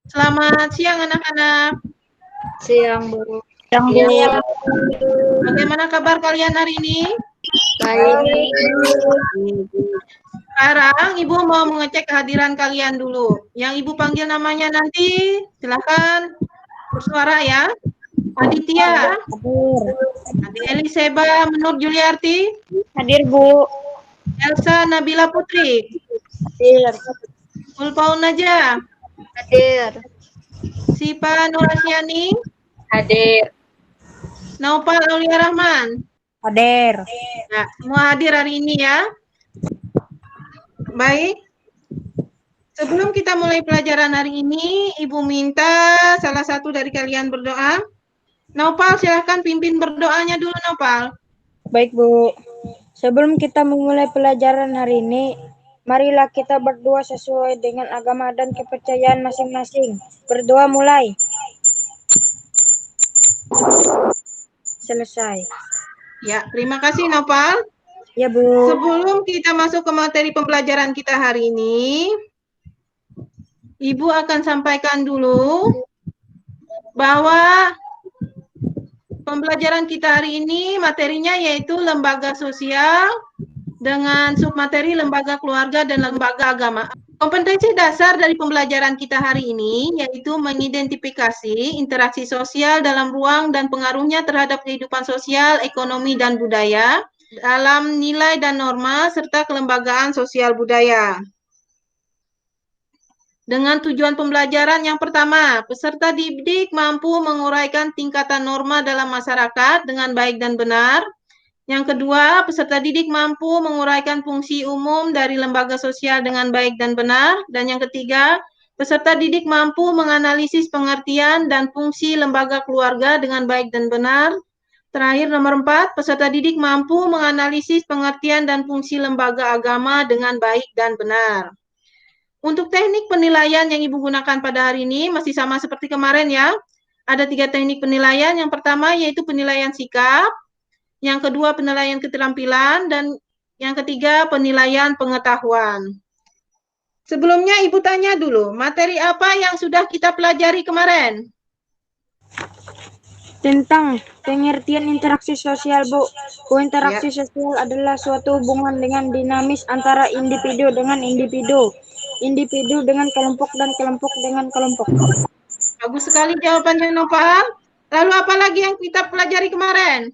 Selamat siang anak-anak. Siang, Bu. Yang Siang, Bagaimana kabar kalian hari ini? baik. Sekarang Ibu mau mengecek kehadiran kalian dulu. Yang Ibu panggil namanya nanti, silahkan bersuara ya. Aditya, hadir. Adi Eliseba Menur Juliarti, Hadir, Bu. Elsa Nabila Putri, Hadir. Ulfaun Naja, Hadir. Sipa Nurasyani, Hadir. Naufal Aulia Rahman. Hadir. Nah, semua hadir hari ini ya. Baik. Sebelum kita mulai pelajaran hari ini, Ibu minta salah satu dari kalian berdoa. Naufal, silahkan pimpin berdoanya dulu, Naufal. Baik, Bu. Sebelum kita memulai pelajaran hari ini, marilah kita berdoa sesuai dengan agama dan kepercayaan masing-masing. Berdoa mulai. Selesai. Ya, terima kasih, Naufal. Ya, Bu. Sebelum kita masuk ke materi pembelajaran kita hari ini, Ibu akan sampaikan dulu bahwa pembelajaran kita hari ini materinya yaitu lembaga sosial dengan submateri lembaga keluarga dan lembaga agama. Kompetensi dasar dari pembelajaran kita hari ini yaitu mengidentifikasi interaksi sosial dalam ruang dan pengaruhnya terhadap kehidupan sosial, ekonomi, dan budaya dalam nilai dan norma serta kelembagaan sosial budaya. Dengan tujuan pembelajaran yang pertama, peserta didik mampu menguraikan tingkatan norma dalam masyarakat dengan baik dan benar. Yang kedua, peserta didik mampu menguraikan fungsi umum dari lembaga sosial dengan baik dan benar. Dan yang ketiga, peserta didik mampu menganalisis pengertian dan fungsi lembaga keluarga dengan baik dan benar. Terakhir, nomor 4, peserta didik mampu menganalisis pengertian dan fungsi lembaga agama dengan baik dan benar. Untuk teknik penilaian yang Ibu gunakan pada hari ini masih sama seperti kemarin ya. Ada 3 teknik penilaian. Yang pertama yaitu penilaian sikap. Yang kedua penilaian keterampilan. Dan yang ketiga penilaian pengetahuan. Sebelumnya Ibu tanya dulu, materi apa yang sudah kita pelajari kemarin? Tentang pengertian interaksi sosial, Bu. Interaksi sosial adalah suatu hubungan dengan dinamis antara individu dengan individu dengan kelompok dan kelompok dengan kelompok. Bagus sekali jawabannya, Nopal. Lalu apa lagi yang kita pelajari kemarin?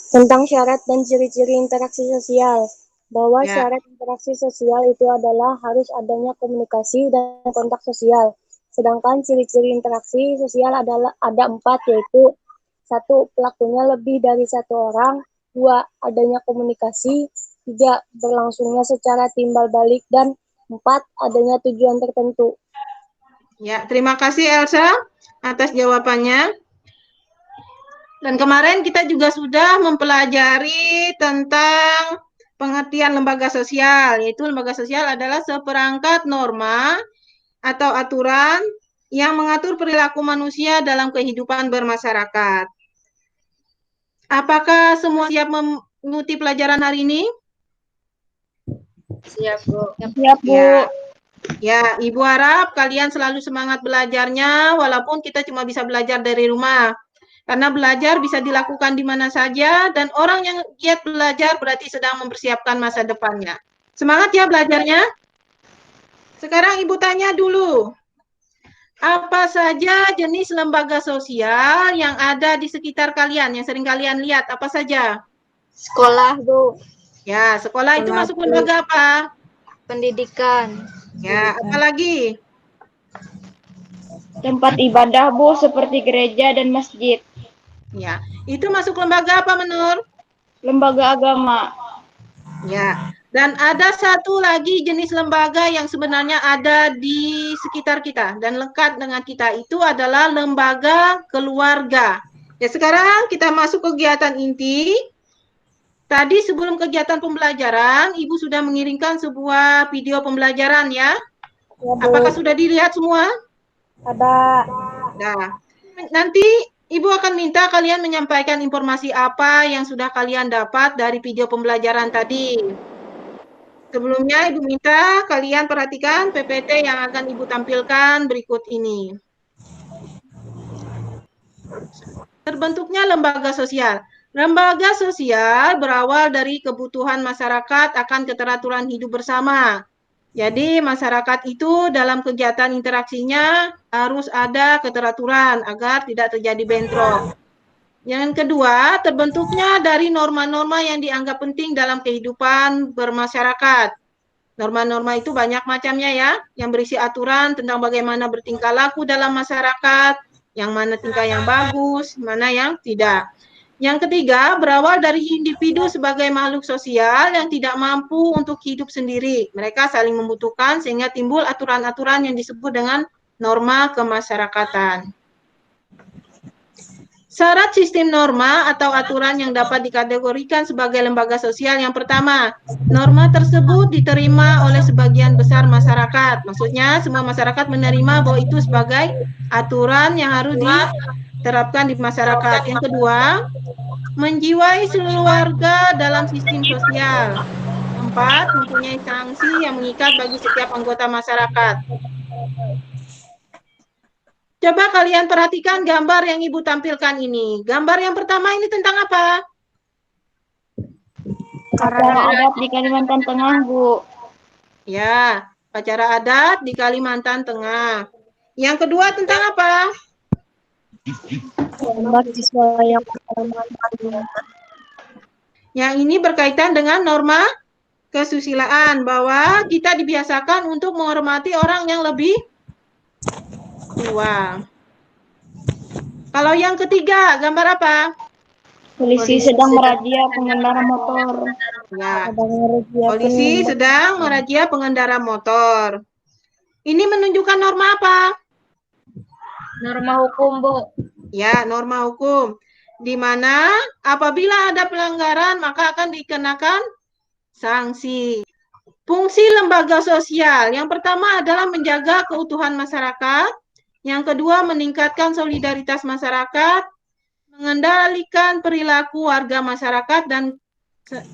Tentang syarat dan ciri-ciri interaksi sosial. Bahwa syarat interaksi sosial itu adalah harus adanya komunikasi dan kontak sosial. Sedangkan ciri-ciri interaksi sosial adalah ada 4, yaitu 1. Pelakunya lebih dari 1 orang. 2. Adanya komunikasi. 3. Berlangsungnya secara timbal balik. Dan 4. Adanya tujuan tertentu. Ya, terima kasih Elsa atas jawabannya. Dan kemarin kita juga sudah mempelajari tentang pengertian lembaga sosial, yaitu lembaga sosial adalah seperangkat norma atau aturan yang mengatur perilaku manusia dalam kehidupan bermasyarakat. Apakah semua siap mengikuti pelajaran hari ini? Siap, Bu. Siap, Bu. Ya, Ibu harap kalian selalu semangat belajarnya, walaupun kita cuma bisa belajar dari rumah. Karena belajar bisa dilakukan di mana saja, dan orang yang giat belajar berarti sedang mempersiapkan masa depannya. Semangat ya belajarnya. Sekarang Ibu tanya dulu, apa saja jenis lembaga sosial yang ada di sekitar kalian, yang sering kalian lihat, apa saja? Sekolah, Bu. Ya, sekolah itu masuk lembaga apa? Pendidikan. Ya, apa lagi? Tempat ibadah, Bu, seperti gereja dan masjid. Ya, itu masuk lembaga apa, Menur? Lembaga agama. Ya, dan ada satu lagi jenis lembaga yang sebenarnya ada di sekitar kita dan lekat dengan kita, itu adalah lembaga keluarga. Ya, sekarang kita masuk kegiatan inti. Tadi sebelum kegiatan pembelajaran, Ibu sudah mengirimkan sebuah video pembelajaran ya. Apakah sudah dilihat semua? Ada. Nah, nanti Ibu akan minta kalian menyampaikan informasi apa yang sudah kalian dapat dari video pembelajaran tadi. Sebelumnya Ibu minta kalian perhatikan PPT yang akan Ibu tampilkan berikut ini. Terbentuknya lembaga sosial. Lembaga sosial berawal dari kebutuhan masyarakat akan keteraturan hidup bersama. Jadi masyarakat itu dalam kegiatan interaksinya harus ada keteraturan agar tidak terjadi bentrok. Yang kedua, terbentuknya dari norma-norma yang dianggap penting dalam kehidupan bermasyarakat. Norma-norma itu banyak macamnya ya, yang berisi aturan tentang bagaimana bertingkah laku dalam masyarakat, yang mana tingkah yang bagus, mana yang tidak. Yang ketiga, berawal dari individu sebagai makhluk sosial yang tidak mampu untuk hidup sendiri. Mereka saling membutuhkan sehingga timbul aturan-aturan yang disebut dengan norma kemasyarakatan. Syarat sistem norma atau aturan yang dapat dikategorikan sebagai lembaga sosial yang pertama, norma tersebut diterima oleh sebagian besar masyarakat. Maksudnya semua masyarakat menerima bahwa itu sebagai aturan yang harus diterapkan di masyarakat. Yang kedua, menjiwai seluruh warga dalam sistem sosial. Keempat, mempunyai sanksi yang mengikat bagi setiap anggota masyarakat. Coba kalian perhatikan gambar yang Ibu tampilkan ini. Gambar yang pertama ini tentang apa? Acara adat di Kalimantan Tengah, Bu. Ya, acara adat di Kalimantan Tengah. Yang kedua tentang apa? Gambar siswa yang pertama. Yang ini berkaitan dengan norma kesusilaan, bahwa kita dibiasakan untuk menghormati orang yang lebih tua. Kalau yang ketiga, gambar apa? Polisi sedang merazia pengendara motor. Ya, polisi sedang merazia pengendara motor. Ini menunjukkan norma apa? Norma hukum, Bu. Ya, norma hukum. Di mana apabila ada pelanggaran maka akan dikenakan sanksi. Fungsi lembaga sosial. Yang pertama adalah menjaga keutuhan masyarakat. Yang kedua meningkatkan solidaritas masyarakat, mengendalikan perilaku warga masyarakat, dan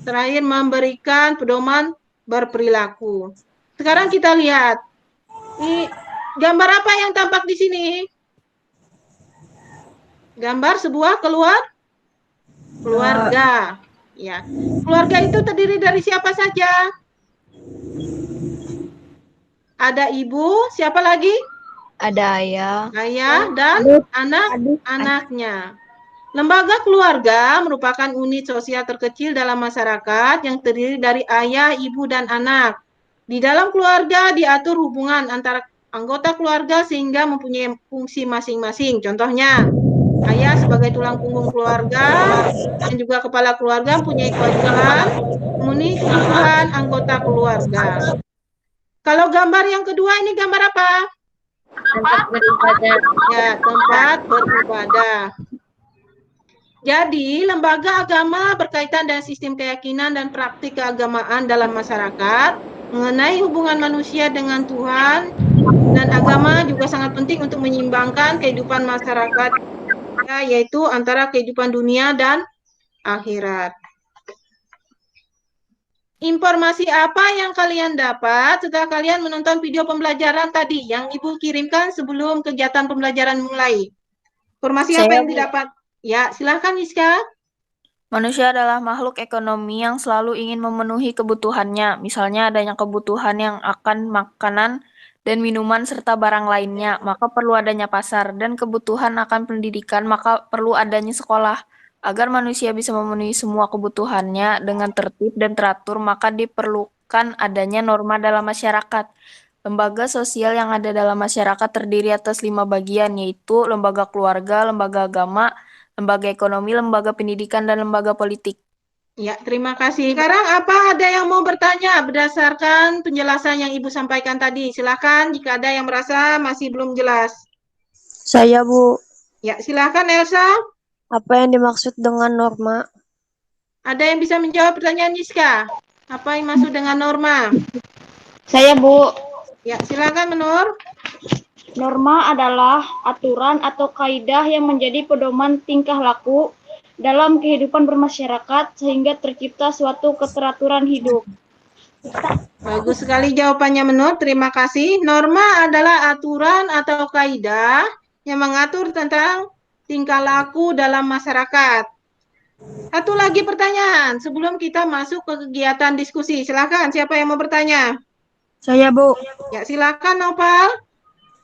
terakhir memberikan pedoman berperilaku. Sekarang kita lihat. Ini gambar apa yang tampak di sini? Gambar sebuah keluarga. Ya. Keluarga itu terdiri dari siapa saja? Ada ibu, siapa lagi? Ada ayah. Ayah dan anak-anaknya. Lembaga keluarga merupakan unit sosial terkecil dalam masyarakat yang terdiri dari ayah, ibu, dan anak. Di dalam keluarga diatur hubungan antara anggota keluarga sehingga mempunyai fungsi masing-masing. Contohnya, ayah sebagai tulang punggung keluarga dan juga kepala keluarga mempunyai kewajiban memenuhi kebutuhan anggota keluarga. Kalau gambar yang kedua ini gambar apa? Tempat beribadah. Ya, tempat beribadah. Jadi, lembaga agama berkaitan dengan sistem keyakinan dan praktik keagamaan dalam masyarakat, mengenai hubungan manusia dengan Tuhan, dan agama juga sangat penting untuk menyeimbangkan kehidupan masyarakat, yaitu antara kehidupan dunia dan akhirat. Informasi apa yang kalian dapat setelah kalian menonton video pembelajaran tadi yang Ibu kirimkan sebelum kegiatan pembelajaran mulai? Informasi apa yang didapat? Ya, silakan Iska. Manusia adalah makhluk ekonomi yang selalu ingin memenuhi kebutuhannya, misalnya adanya kebutuhan yang akan makanan dan minuman serta barang lainnya, maka perlu adanya pasar, dan kebutuhan akan pendidikan, maka perlu adanya sekolah. Agar manusia bisa memenuhi semua kebutuhannya dengan tertib dan teratur, maka diperlukan adanya norma dalam masyarakat. Lembaga sosial yang ada dalam masyarakat terdiri atas 5 bagian, yaitu lembaga keluarga, lembaga agama, lembaga ekonomi, lembaga pendidikan, dan lembaga politik. Ya, terima kasih. Sekarang apa ada yang mau bertanya berdasarkan penjelasan yang Ibu sampaikan tadi? Silakan jika ada yang merasa masih belum jelas. Saya, Bu. Ya, silakan Elsa. Apa yang dimaksud dengan norma? Ada yang bisa menjawab pertanyaan Yiska? Apa yang maksud dengan norma? Saya, Bu. Ya, silakan Menur. Norma adalah aturan atau kaidah yang menjadi pedoman tingkah laku dalam kehidupan bermasyarakat sehingga tercipta suatu keteraturan hidup. Bagus sekali jawabannya Menur, terima kasih. Norma adalah aturan atau kaidah yang mengatur tentang tingkah laku dalam masyarakat. Satu lagi pertanyaan sebelum kita masuk ke kegiatan diskusi. Silakan, siapa yang mau bertanya? Saya, Bu. Ya, silakan Nopal.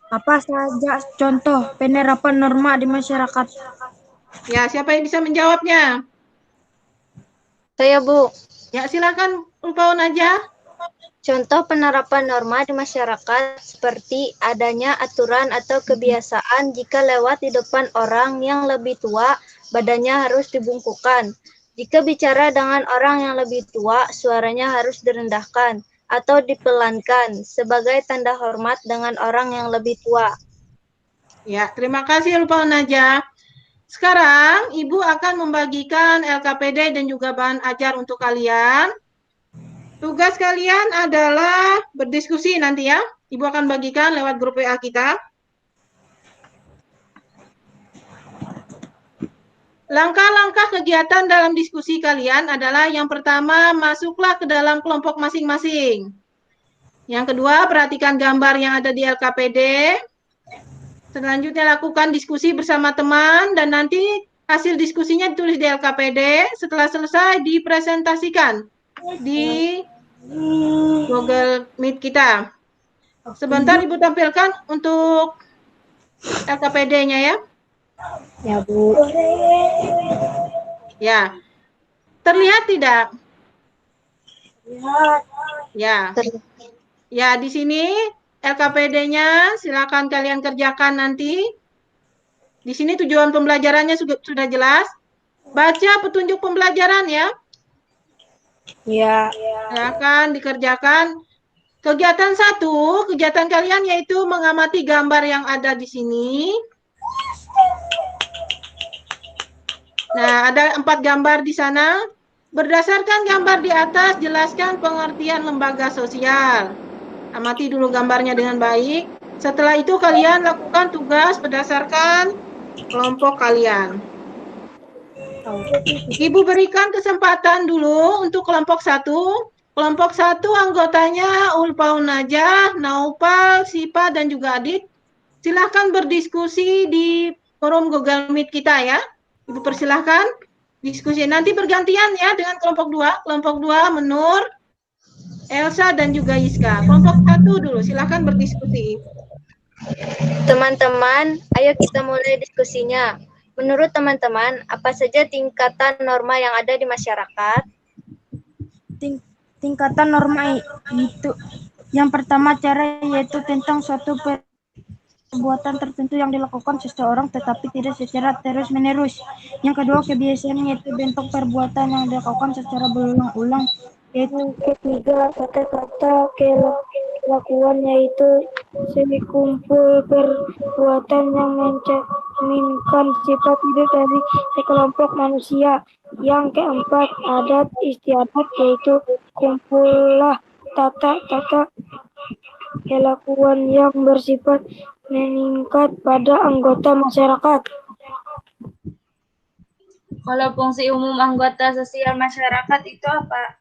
Apa saja contoh penerapan norma di masyarakat? Ya, siapa yang bisa menjawabnya? Saya, Bu. Ya, silakan Ulpaun aja. Contoh penerapan norma di masyarakat seperti adanya aturan atau kebiasaan jika lewat di depan orang yang lebih tua, badannya harus dibungkukkan. Jika bicara dengan orang yang lebih tua, suaranya harus direndahkan atau dipelankan sebagai tanda hormat dengan orang yang lebih tua. Ya, terima kasih Ulpaun aja. Sekarang Ibu akan membagikan LKPD dan juga bahan ajar untuk kalian. Tugas kalian adalah berdiskusi nanti ya. Ibu akan bagikan lewat grup WA kita. Langkah-langkah kegiatan dalam diskusi kalian adalah yang pertama, masuklah ke dalam kelompok masing-masing. Yang kedua, perhatikan gambar yang ada di LKPD. Selanjutnya lakukan diskusi bersama teman dan nanti hasil diskusinya ditulis di LKPD. Setelah selesai dipresentasikan di Google Meet kita. Sebentar Ibu tampilkan untuk LKPD-nya ya. Ya, Bu. Ya. Terlihat tidak? Ya. Ya, di sini LKPD-nya silakan kalian kerjakan nanti. Di sini tujuan pembelajarannya sudah jelas. Baca petunjuk pembelajaran ya. Ya. Silakan dikerjakan. Kegiatan 1, kegiatan kalian yaitu mengamati gambar yang ada di sini. Nah, ada 4 gambar di sana. Berdasarkan gambar di atas, jelaskan pengertian lembaga sosial. Amati dulu gambarnya dengan baik. Setelah itu kalian lakukan tugas berdasarkan kelompok kalian. Ibu berikan kesempatan dulu untuk kelompok 1. Kelompok 1 anggotanya Ulpaun Najah, Naupal, Sipa, dan juga Adit. Silahkan berdiskusi di forum Google Meet kita ya. Ibu persilahkan diskusi. Nanti bergantian ya dengan kelompok 2. Kelompok 2 Menur, Elsa, dan juga Yiska. Kelompok 1 dulu, silahkan berdiskusi. Teman-teman, ayo kita mulai diskusinya. Menurut teman-teman, apa saja tingkatan norma yang ada di masyarakat? Tingkatan norma itu yang pertama cara yaitu tentang suatu perbuatan tertentu yang dilakukan seseorang tetapi tidak secara terus-menerus. Yang kedua kebiasaan yaitu bentuk perbuatan yang dilakukan secara berulang-ulang. Yaitu ketiga kata-kata kelakuan yaitu sekumpul perbuatan yang mencerminkan sifat hidup dari sekelompok manusia. Yang keempat adat istiadat yaitu kumpulah tata kelakuan yang bersifat meningkat pada anggota masyarakat. Kalau fungsi umum anggota sosial masyarakat itu apa?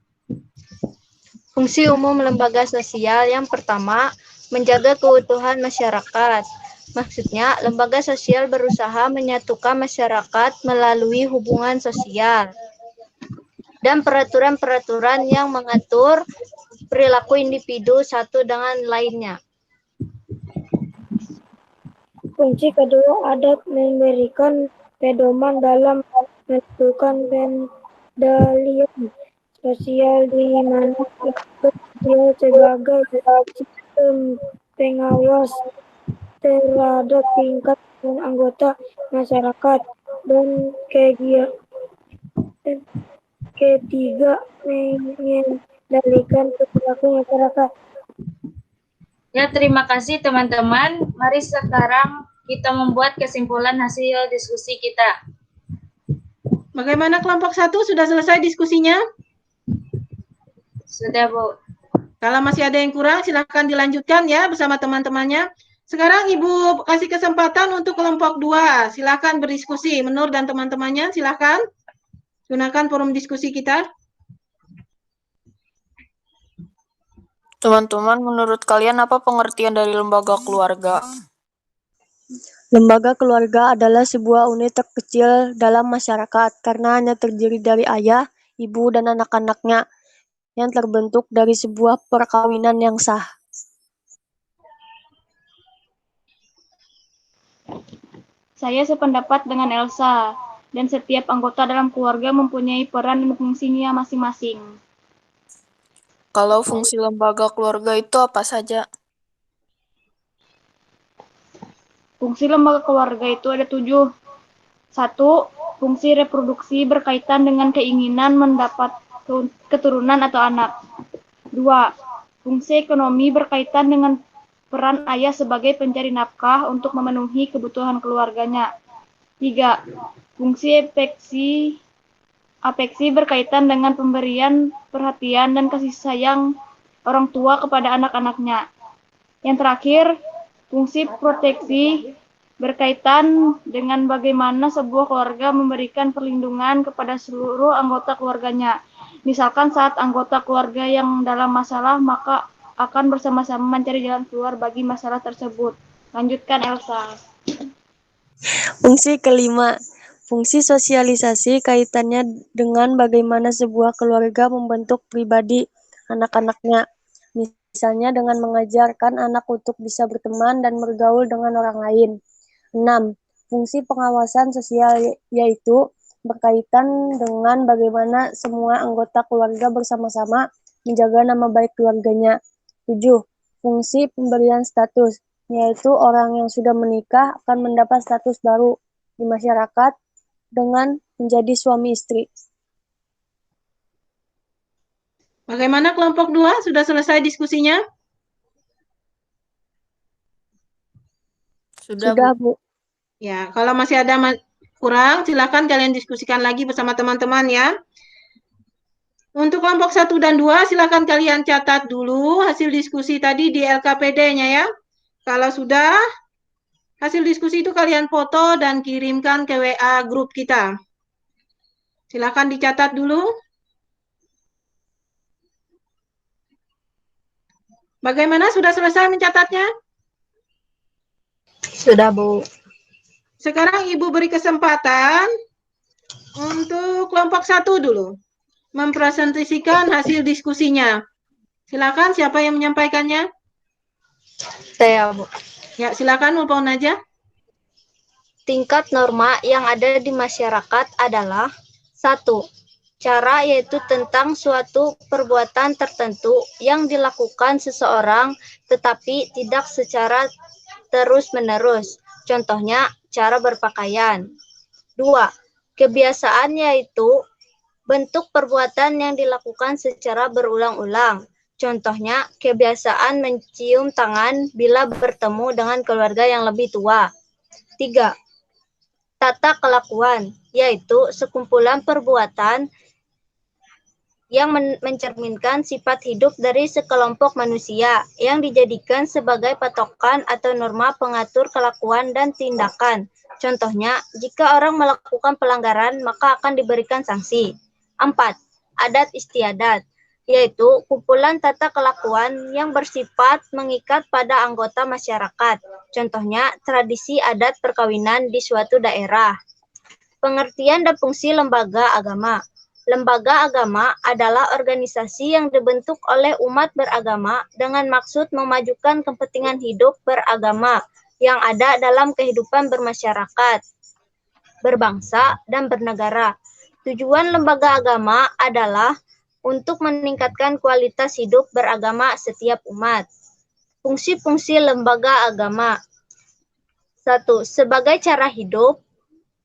Fungsi umum lembaga sosial yang pertama, menjaga keutuhan masyarakat. Maksudnya, lembaga sosial berusaha menyatukan masyarakat melalui hubungan sosial dan peraturan-peraturan yang mengatur perilaku individu satu dengan lainnya. Fungsi kedua, adat memberikan pedoman dalam menentukan pendalian sosial di mana sosial sebagai sistem pengawas terhadap tingkat anggota masyarakat dan ketiga mengendalikan perilaku masyarakat. Ya, terima kasih teman-teman. Mari sekarang kita membuat kesimpulan hasil diskusi kita. Bagaimana kelompok 1? Sudah selesai diskusinya? Sudah, Bu. Kalau masih ada yang kurang, silahkan dilanjutkan ya bersama teman-temannya. Sekarang Ibu kasih kesempatan untuk kelompok 2. Silahkan berdiskusi. Menur dan teman-temannya, silahkan. Gunakan forum diskusi kita. Teman-teman, menurut kalian apa pengertian dari lembaga keluarga? Lembaga keluarga adalah sebuah unit terkecil dalam masyarakat karena hanya terdiri dari ayah, ibu, dan anak-anaknya yang terbentuk dari sebuah perkawinan yang sah. Saya sependapat dengan Elsa, dan setiap anggota dalam keluarga mempunyai peran dan fungsinya masing-masing. Kalau fungsi lembaga keluarga itu apa saja? Fungsi lembaga keluarga itu ada 7. 1. Fungsi reproduksi berkaitan dengan keinginan mendapat keturunan atau anak. 2. Fungsi ekonomi berkaitan dengan peran ayah sebagai pencari nafkah untuk memenuhi kebutuhan keluarganya. 3. Fungsi afeksi berkaitan dengan pemberian perhatian dan kasih sayang orang tua kepada anak-anaknya. Yang terakhir, fungsi proteksi berkaitan dengan bagaimana sebuah keluarga memberikan perlindungan kepada seluruh anggota keluarganya. Misalkan saat anggota keluarga yang dalam masalah, maka akan bersama-sama mencari jalan keluar bagi masalah tersebut. Lanjutkan, Elsa. Fungsi kelima, fungsi sosialisasi kaitannya dengan bagaimana sebuah keluarga membentuk pribadi anak-anaknya. Misalnya dengan mengajarkan anak untuk bisa berteman dan bergaul dengan orang lain. 6. Fungsi pengawasan sosial yaitu berkaitan dengan bagaimana semua anggota keluarga bersama-sama menjaga nama baik keluarganya. 7. Fungsi pemberian status, yaitu orang yang sudah menikah akan mendapat status baru di masyarakat dengan menjadi suami istri. Bagaimana kelompok 2? Sudah selesai diskusinya? Sudah, Bu. Ya, kalau masih ada kurang, silakan kalian diskusikan lagi bersama teman-teman ya. Untuk kelompok 1 dan 2, silakan kalian catat dulu hasil diskusi tadi di LKPD-nya ya. Kalau sudah, hasil diskusi itu kalian foto dan kirimkan ke WA grup kita. Silakan dicatat dulu. Bagaimana, sudah selesai mencatatnya? Sudah, Bu. Sekarang Ibu beri kesempatan untuk kelompok 1 dulu. Mempresentasikan hasil diskusinya. Silakan, siapa yang menyampaikannya? Saya, Bu. Ya, silakan Mulpon aja. Tingkat norma yang ada di masyarakat adalah 1. Cara, yaitu tentang suatu perbuatan tertentu yang dilakukan seseorang tetapi tidak secara terus-menerus. Contohnya, cara berpakaian. 2. Kebiasaan, yaitu bentuk perbuatan yang dilakukan secara berulang-ulang. Contohnya, kebiasaan mencium tangan bila bertemu dengan keluarga yang lebih tua. 3. Tata kelakuan, yaitu sekumpulan perbuatan yang mencerminkan sifat hidup dari sekelompok manusia yang dijadikan sebagai patokan atau norma pengatur kelakuan dan tindakan. Contohnya, jika orang melakukan pelanggaran, maka akan diberikan sanksi. 4. Adat istiadat, yaitu kumpulan tata kelakuan yang bersifat mengikat pada anggota masyarakat. Contohnya, tradisi adat perkawinan di suatu daerah. Pengertian dan fungsi lembaga agama. Lembaga agama adalah organisasi yang dibentuk oleh umat beragama dengan maksud memajukan kepentingan hidup beragama yang ada dalam kehidupan bermasyarakat, berbangsa, dan bernegara. Tujuan lembaga agama adalah untuk meningkatkan kualitas hidup beragama setiap umat. Fungsi-fungsi lembaga agama. 1. Sebagai cara hidup.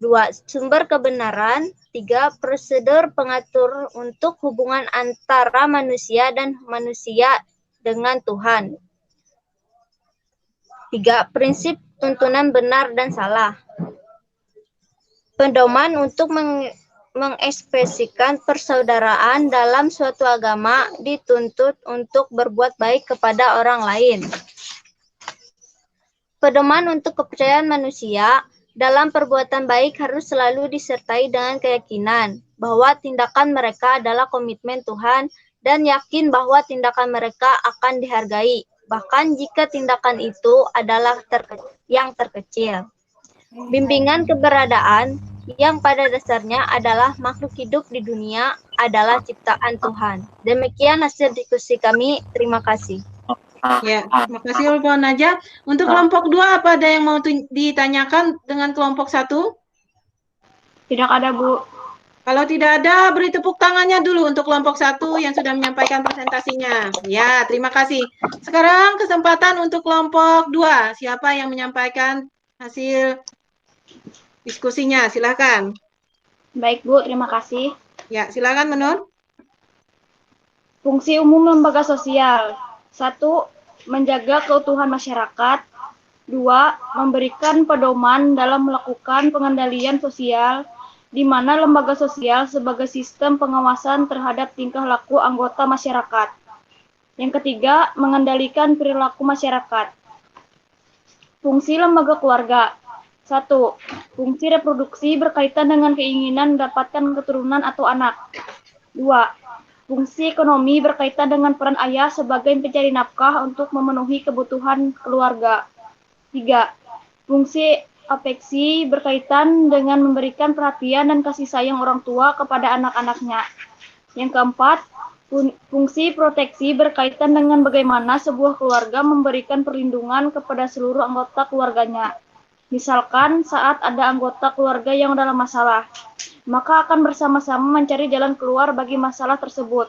2. Sumber kebenaran. 3. Prosedur pengatur untuk hubungan antara manusia dan manusia dengan Tuhan. 3. Prinsip tuntunan benar dan salah. Pedoman untuk mengekspresikan persaudaraan dalam suatu agama dituntut untuk berbuat baik kepada orang lain. Pedoman untuk kepercayaan manusia dalam perbuatan baik harus selalu disertai dengan keyakinan bahwa tindakan mereka adalah komitmen Tuhan dan yakin bahwa tindakan mereka akan dihargai, bahkan jika tindakan itu adalah yang terkecil. Bimbingan keberadaan yang pada dasarnya adalah makhluk hidup di dunia adalah ciptaan Tuhan. Demikian hasil diskusi kami. Terima kasih. Ya, terima kasih Bu Najah. Untuk kelompok 2 apa ada yang mau ditanyakan dengan kelompok 1? Tidak ada, Bu. Kalau tidak ada, beri tepuk tangannya dulu untuk kelompok 1 yang sudah menyampaikan presentasinya. Ya, terima kasih. Sekarang kesempatan untuk kelompok 2. Siapa yang menyampaikan hasil diskusinya? Silakan. Baik, Bu. Terima kasih. Ya, silakan Menur. Fungsi umum lembaga sosial. 1. Menjaga keutuhan masyarakat. 2. Memberikan pedoman dalam melakukan pengendalian sosial, di mana lembaga sosial sebagai sistem pengawasan terhadap tingkah laku anggota masyarakat. Yang ketiga, mengendalikan perilaku masyarakat. Fungsi lembaga keluarga. 1. Fungsi reproduksi berkaitan dengan keinginan mendapatkan keturunan atau anak. 2. Fungsi ekonomi berkaitan dengan peran ayah sebagai pencari nafkah untuk memenuhi kebutuhan keluarga. 3. Fungsi afeksi berkaitan dengan memberikan perhatian dan kasih sayang orang tua kepada anak-anaknya. Yang keempat, fungsi proteksi berkaitan dengan bagaimana sebuah keluarga memberikan perlindungan kepada seluruh anggota keluarganya. Misalkan saat ada anggota keluarga yang dalam masalah, maka akan bersama-sama mencari jalan keluar bagi masalah tersebut.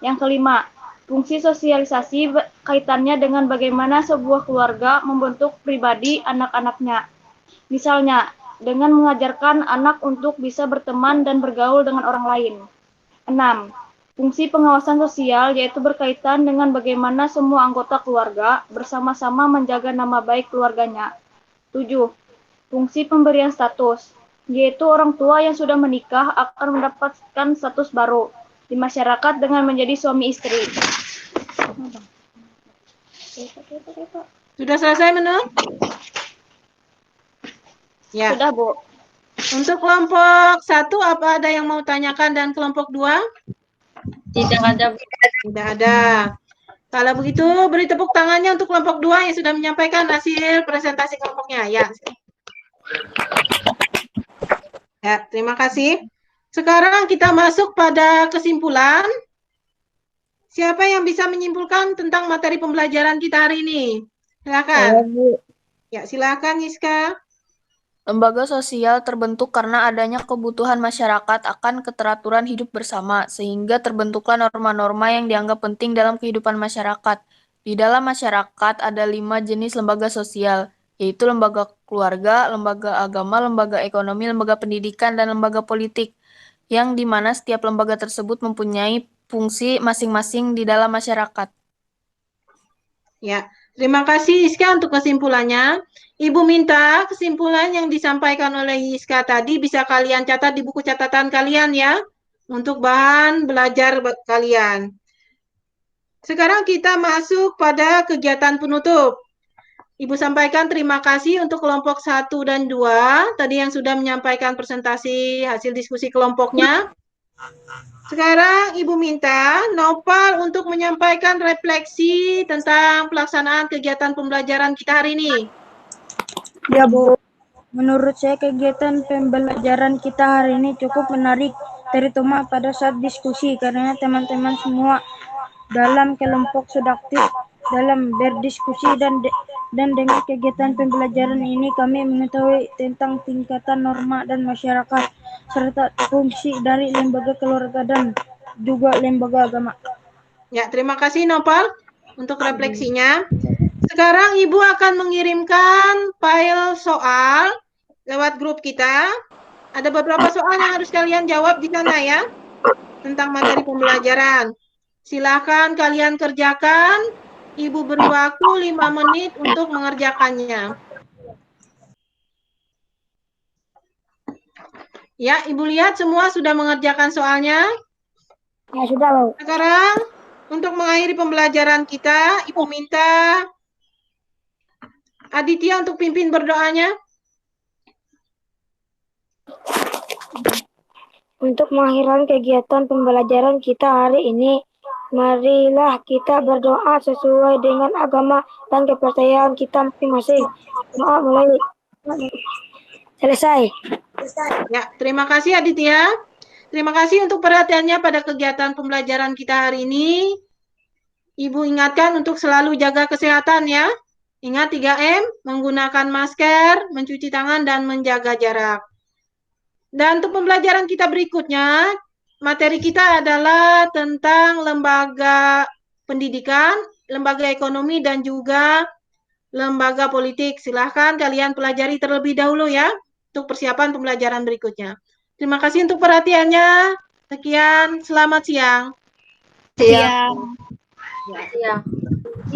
Yang kelima, fungsi sosialisasi kaitannya dengan bagaimana sebuah keluarga membentuk pribadi anak-anaknya. Misalnya, dengan mengajarkan anak untuk bisa berteman dan bergaul dengan orang lain. 6. Fungsi pengawasan sosial yaitu berkaitan dengan bagaimana semua anggota keluarga bersama-sama menjaga nama baik keluarganya. 7. Fungsi pemberian status, yaitu orang tua yang sudah menikah akan mendapatkan status baru di masyarakat dengan menjadi suami istri. Sudah selesai Menur? Ya. Sudah, Bu. Untuk kelompok 1 apa ada yang mau tanyakan dan kelompok 2? Tidak ada. Tidak ada. Kalau begitu beri tepuk tangannya untuk kelompok 2 yang sudah menyampaikan hasil presentasi kelompoknya. Ya. Ya, terima kasih. Sekarang kita masuk pada kesimpulan. Siapa yang bisa menyimpulkan tentang materi pembelajaran kita hari ini? Silakan. Ya, silakan Yiska. Lembaga sosial terbentuk karena adanya kebutuhan masyarakat akan keteraturan hidup bersama, sehingga terbentuklah norma-norma yang dianggap penting dalam kehidupan masyarakat. Di dalam masyarakat ada 5 jenis lembaga sosial, yaitu lembaga keluarga, lembaga agama, lembaga ekonomi, lembaga pendidikan, dan lembaga politik, yang dimana setiap lembaga tersebut mempunyai fungsi masing-masing di dalam masyarakat. Ya, terima kasih Yiska untuk kesimpulannya. Ibu minta kesimpulan yang disampaikan oleh Yiska tadi bisa kalian catat di buku catatan kalian ya, untuk bahan belajar kalian. Sekarang kita masuk pada kegiatan penutup. Ibu sampaikan terima kasih untuk kelompok 1 dan 2, tadi yang sudah menyampaikan presentasi hasil diskusi kelompoknya. Sekarang Ibu minta Nopal untuk menyampaikan refleksi tentang pelaksanaan kegiatan pembelajaran kita hari ini. Ya, Bu. Menurut saya kegiatan pembelajaran kita hari ini cukup menarik, terutama pada saat diskusi, karena teman-teman semua dalam kelompok sudah aktif dalam berdiskusi dan dengan kegiatan pembelajaran ini kami mengetahui tentang tingkatan norma dan masyarakat serta fungsi dari lembaga keluarga dan juga lembaga agama. Ya, terima kasih Nopal untuk refleksinya. Sekarang Ibu akan mengirimkan file soal lewat grup kita. Ada beberapa soal yang harus kalian jawab di sana ya, tentang materi pembelajaran. Silakan kalian kerjakan. Ibu beri waktu 5 menit untuk mengerjakannya. Ya, Ibu lihat semua sudah mengerjakan soalnya. Ya sudah, Bu. Sekarang untuk mengakhiri pembelajaran kita, Ibu minta Aditya untuk pimpin berdoanya. Untuk mengakhirkan kegiatan pembelajaran kita hari ini, Marilah kita berdoa sesuai dengan agama dan kepercayaan kita masing-masing. Doa mulai. Selesai. Ya, terima kasih Aditya. Terima kasih untuk perhatiannya pada kegiatan pembelajaran kita hari ini. Ibu ingatkan untuk selalu jaga kesehatan ya. Ingat 3M, menggunakan masker, mencuci tangan, dan menjaga jarak. Dan untuk pembelajaran kita berikutnya, materi kita adalah tentang lembaga pendidikan, lembaga ekonomi, dan juga lembaga politik. Silahkan kalian pelajari terlebih dahulu ya, untuk persiapan pembelajaran berikutnya. Terima kasih untuk perhatiannya. Sekian, selamat siang. Siang. Siang.